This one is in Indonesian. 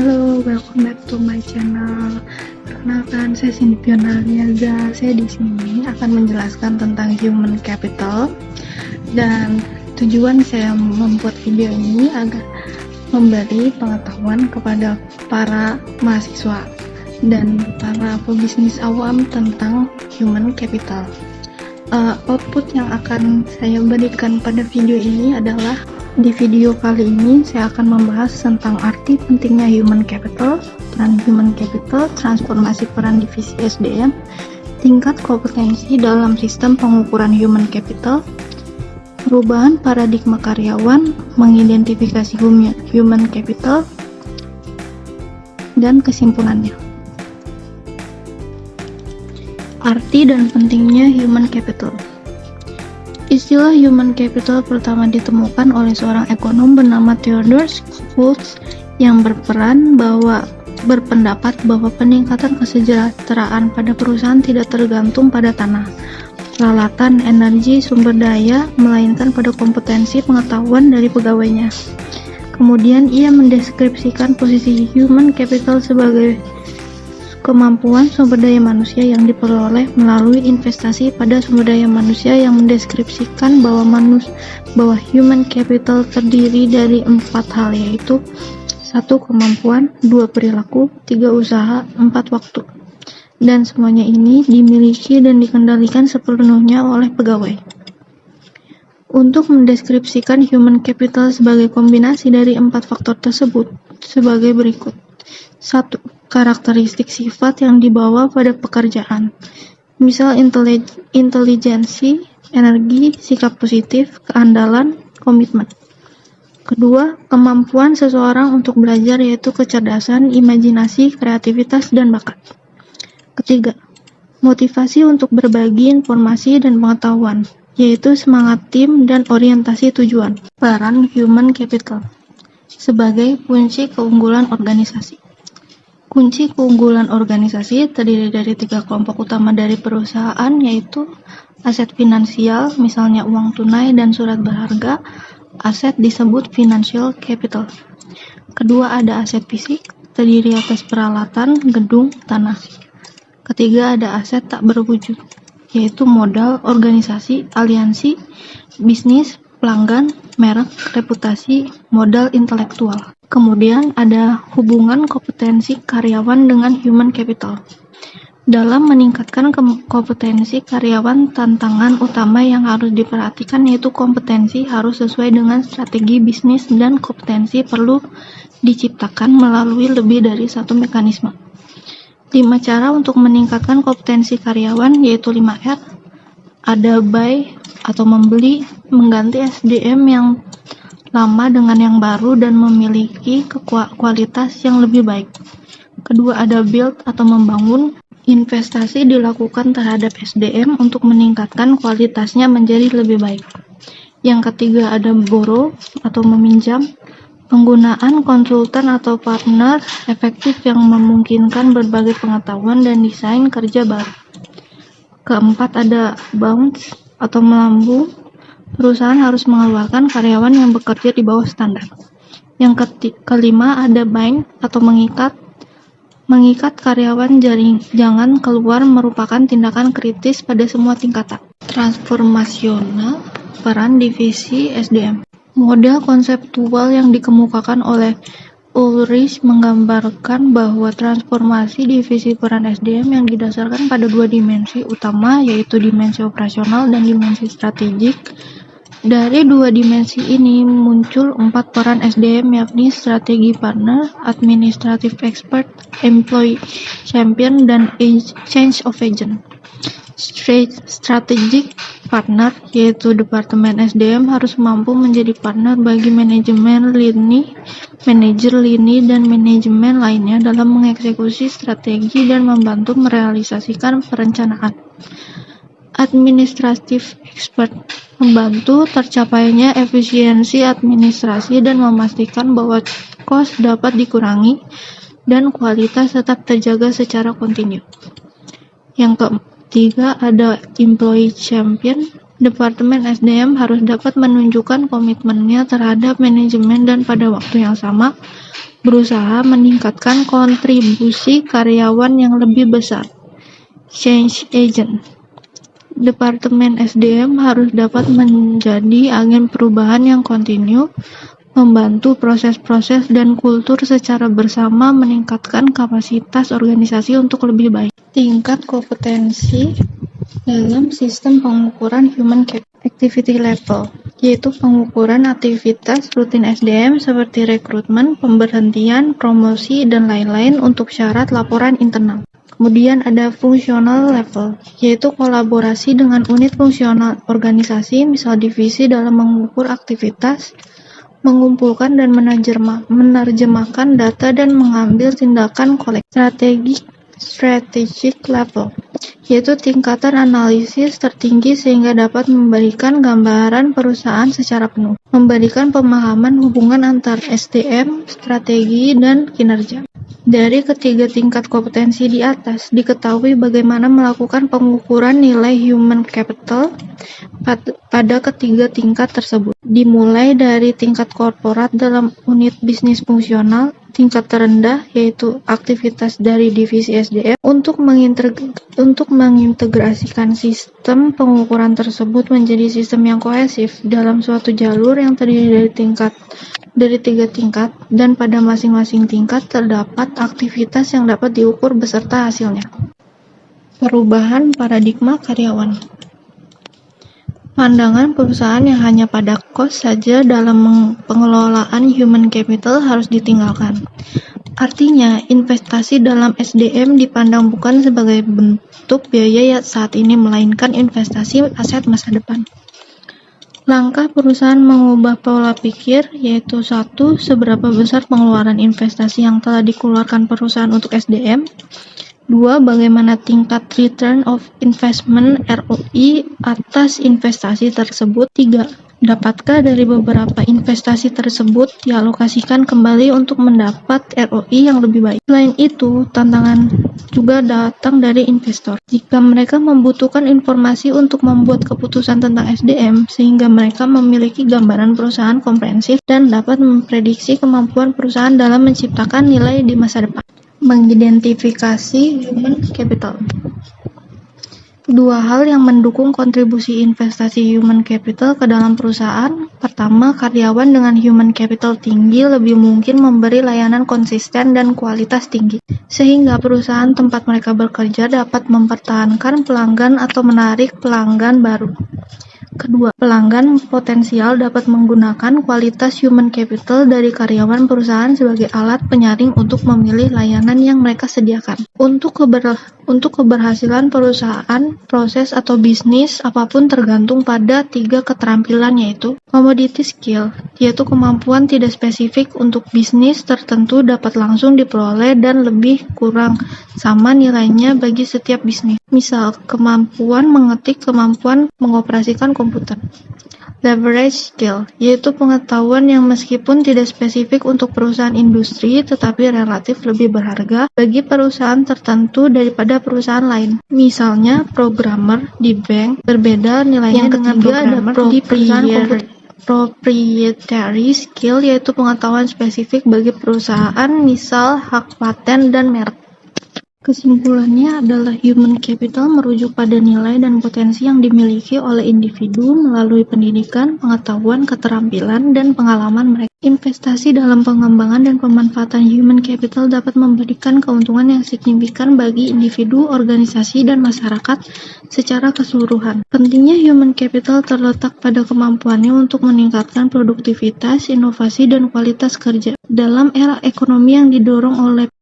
Halo, welcome back to my channel. Perkenalkan, saya Cindy Pionaliaza. Saya di sini akan menjelaskan tentang human capital, dan tujuan saya membuat video ini agar memberi pengetahuan kepada para mahasiswa dan para pebisnis awam tentang human capital. Output yang akan saya berikan pada video ini adalah, di video kali ini saya akan membahas tentang arti pentingnya human capital, peran human capital, transformasi peran divisi SDM, tingkat kompetensi dalam sistem pengukuran human capital, perubahan paradigma karyawan, mengidentifikasi human capital, dan kesimpulannya. Arti dan pentingnya human capital. Istilah human capital pertama ditemukan oleh seorang ekonom bernama Theodore Schultz yang berpendapat bahwa peningkatan kesejahteraan pada perusahaan tidak tergantung pada tanah, peralatan, energi, sumber daya, melainkan pada kompetensi pengetahuan dari pegawainya. Kemudian ia mendeskripsikan posisi human capital sebagai kemampuan sumber daya manusia yang diperoleh melalui investasi pada sumber daya manusia, yang mendeskripsikan bahwa human capital terdiri dari 4 hal, yaitu 1. Kemampuan, 2. Perilaku, 3. Usaha, 4. Waktu. Dan semuanya ini dimiliki dan dikendalikan sepenuhnya oleh pegawai. Untuk mendeskripsikan human capital sebagai kombinasi dari 4 faktor tersebut sebagai berikut. 1. Karakteristik sifat yang dibawa pada pekerjaan, misal intelijensi, energi, sikap positif, keandalan, komitmen. Kedua, kemampuan seseorang untuk belajar, yaitu kecerdasan, imajinasi, kreativitas, dan bakat. Ketiga, motivasi untuk berbagi informasi dan pengetahuan, yaitu semangat tim dan orientasi tujuan. Peran human capital sebagai kunci keunggulan organisasi. Kunci keunggulan organisasi terdiri dari 3 kelompok utama dari perusahaan, yaitu aset finansial, misalnya uang tunai dan surat berharga. Aset disebut financial capital. Kedua, ada aset fisik, terdiri atas peralatan, gedung, tanah. Ketiga, ada aset tak berwujud, yaitu modal, organisasi, aliansi, bisnis, pelanggan, merek, reputasi, modal intelektual. Kemudian ada hubungan kompetensi karyawan dengan human capital. Dalam meningkatkan kompetensi karyawan, tantangan utama yang harus diperhatikan yaitu kompetensi harus sesuai dengan strategi bisnis, dan kompetensi perlu diciptakan melalui lebih dari satu mekanisme. 5 cara untuk meningkatkan kompetensi karyawan, yaitu 5R. Ada buy atau membeli, mengganti SDM yang lama dengan yang baru dan memiliki kualitas yang lebih baik. Kedua, ada build atau membangun. Investasi dilakukan terhadap SDM untuk meningkatkan kualitasnya menjadi lebih baik. Yang ketiga, ada borrow atau meminjam. Penggunaan konsultan atau partner efektif yang memungkinkan berbagai pengetahuan dan desain kerja baru. Keempat, ada bounce atau melambung. Perusahaan harus mengeluarkan karyawan yang bekerja di bawah standar. Yang kelima, ada bind atau mengikat. Mengikat karyawan jangan keluar merupakan tindakan kritis pada semua tingkatan. Transformasional peran divisi SDM. Model konseptual yang dikemukakan oleh Ulrich menggambarkan bahwa transformasi divisi peran SDM yang didasarkan pada 2 dimensi utama, yaitu dimensi operasional dan dimensi strategik. Dari 2 dimensi ini muncul 4 peran SDM, yakni strategi partner, administrative expert, employee champion, dan change of agent. Strategic partner, yaitu departemen SDM harus mampu menjadi partner bagi manajer lini, dan manajemen lainnya dalam mengeksekusi strategi dan membantu merealisasikan perencanaan. Administrative expert membantu tercapainya efisiensi administrasi dan memastikan bahwa kos dapat dikurangi dan kualitas tetap terjaga secara kontinu. Yang ketiga, ada employee champion. Departemen SDM harus dapat menunjukkan komitmennya terhadap manajemen dan pada waktu yang sama berusaha meningkatkan kontribusi karyawan yang lebih besar. Change agent. Departemen SDM harus dapat menjadi agen perubahan yang kontinu, membantu proses-proses dan kultur secara bersama meningkatkan kapasitas organisasi untuk lebih baik. Tingkat kompetensi dalam sistem pengukuran human activity level, yaitu pengukuran aktivitas rutin SDM seperti rekrutmen, pemberhentian, promosi, dan lain-lain untuk syarat laporan internal. Kemudian ada functional level, yaitu kolaborasi dengan unit fungsional organisasi, misal divisi dalam mengukur aktivitas, mengumpulkan dan menerjemahkan data dan mengambil tindakan kolektif. Strategic level, yaitu tingkatan analisis tertinggi sehingga dapat memberikan gambaran perusahaan secara penuh, memberikan pemahaman hubungan antar SDM, strategi, dan kinerja. Dari ketiga tingkat kompetensi di atas, diketahui bagaimana melakukan pengukuran nilai human capital pada ketiga tingkat tersebut. Dimulai dari tingkat korporat dalam unit bisnis fungsional, tingkat terendah yaitu aktivitas dari divisi SDM untuk mengintegrasikan sistem pengukuran tersebut menjadi sistem yang kohesif dalam suatu jalur yang terdiri dari tiga tingkat, dan pada masing-masing tingkat terdapat aktivitas yang dapat diukur beserta hasilnya. Perubahan paradigma karyawan. Pandangan perusahaan yang hanya pada cost saja dalam pengelolaan human capital harus ditinggalkan. Artinya, investasi dalam SDM dipandang bukan sebagai bentuk biaya saat ini, melainkan investasi aset masa depan. Langkah perusahaan mengubah pola pikir, yaitu 1. Seberapa besar pengeluaran investasi yang telah dikeluarkan perusahaan untuk SDM. 2. Bagaimana tingkat return of investment (ROI) atas investasi tersebut. 3. Dapatkah dari beberapa investasi tersebut dialokasikan kembali untuk mendapat ROI yang lebih baik? Selain itu, tantangan juga datang dari investor. Jika mereka membutuhkan informasi untuk membuat keputusan tentang SDM, sehingga mereka memiliki gambaran perusahaan komprehensif dan dapat memprediksi kemampuan perusahaan dalam menciptakan nilai di masa depan. Mengidentifikasi human capital. Dua hal yang mendukung kontribusi investasi human capital ke dalam perusahaan. Pertama, karyawan dengan human capital tinggi lebih mungkin memberi layanan konsisten dan kualitas tinggi, sehingga perusahaan tempat mereka bekerja dapat mempertahankan pelanggan atau menarik pelanggan baru. Kedua, pelanggan potensial dapat menggunakan kualitas human capital dari karyawan perusahaan sebagai alat penyaring untuk memilih layanan yang mereka sediakan. Untuk keberhasilan perusahaan, proses atau bisnis apapun tergantung pada 3 keterampilan, yaitu commodity skill, yaitu kemampuan tidak spesifik untuk bisnis tertentu dapat langsung diperoleh dan lebih kurang sama nilainya bagi setiap bisnis. Misal, kemampuan mengetik, kemampuan mengoperasikan komputer. Leverage skill, yaitu pengetahuan yang meskipun tidak spesifik untuk perusahaan industri, tetapi relatif lebih berharga bagi perusahaan tertentu daripada perusahaan lain. Misalnya, programmer di bank berbeda nilainya dengan programmer di perusahaan komputer. Proprietary skill, yaitu pengetahuan spesifik bagi perusahaan, misal hak paten dan merek. Kesimpulannya adalah human capital merujuk pada nilai dan potensi yang dimiliki oleh individu melalui pendidikan, pengetahuan, keterampilan, dan pengalaman mereka. Investasi dalam pengembangan dan pemanfaatan human capital dapat memberikan keuntungan yang signifikan bagi individu, organisasi, dan masyarakat secara keseluruhan. Pentingnya human capital terletak pada kemampuannya untuk meningkatkan produktivitas, inovasi, dan kualitas kerja. Dalam era ekonomi yang didorong oleh